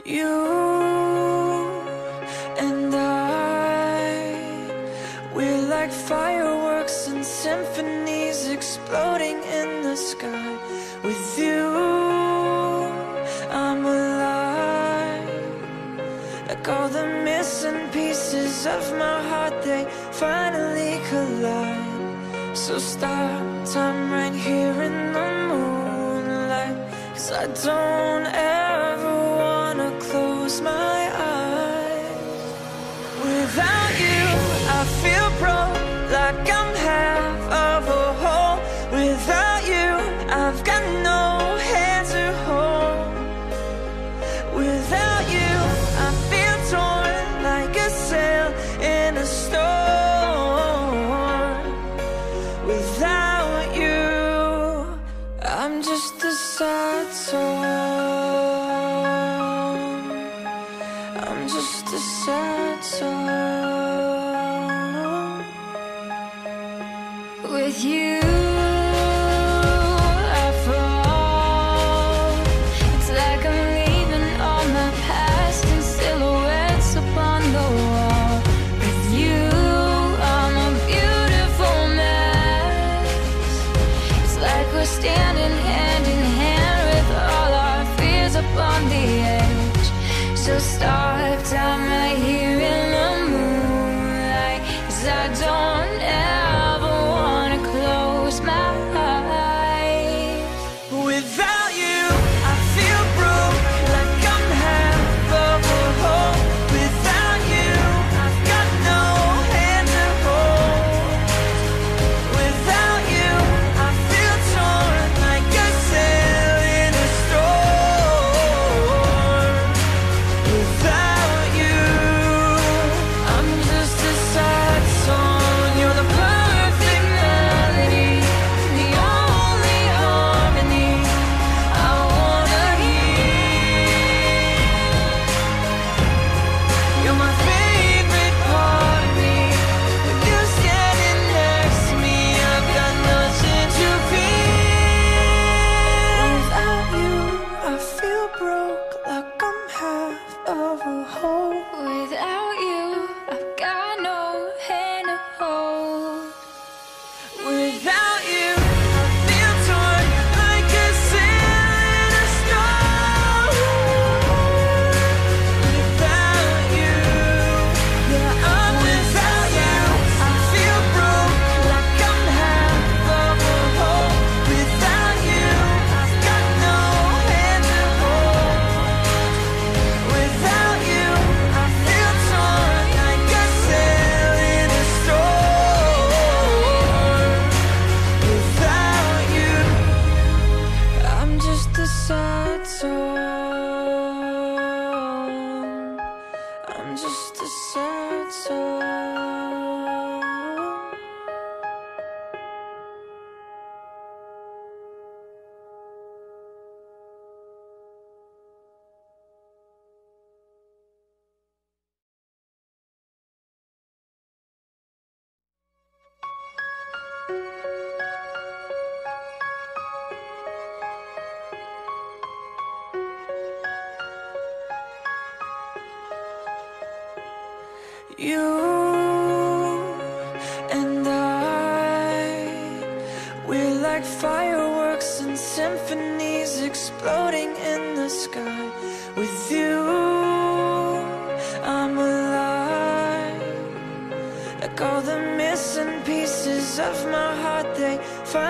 You and we're like fireworks and symphonies exploding in the sky. With you, I'm alive. Like all the missing pieces of my heart, they finally collide. So stop time right here in the moonlight, 'cause I don't ever wanna close my eyes. Without you, I feel broke, like I'm half of a whole. Without you, I've got no hand to hold. Without you, I feel torn like a sail in a storm. Without you, I'm just a sad song. I'm just a sad song. With you, I fall. It's like I'm leaving all my past in silhouettes upon the wall. With you, I'm a beautiful mess. It's like we're standing hand in hand with all our fears upon the edge. So stop time right here in the moonlight, 'cause I don't ever wanna close my eyes. Without you, I feel broke, like I'm half of a whole. Without you, I've got no hand to hold. Without you, I feel torn like a sail in a storm. Without you, I'm just a sad song. You're the perfect melody, the only harmony I wanna hear. You're my favorite part of me. With you standing next to me, I've got nothing to fear. Without you, I feel broke, like I'm half of a whole. Without you, I've got no hand to hold. Without you, I feel torn like a sail in a storm. Without you, yeah, I'm without you. I feel broke, like I'm half of a whole. Without you, I've got no hand to hold. Without you, I feel torn like a sail in a storm. Without you, I'm just a sad song. I'm just a sad song. You and we're like fireworks and symphonies exploding in the sky. With you, I'm alive. Like all the missing pieces of my heart, they find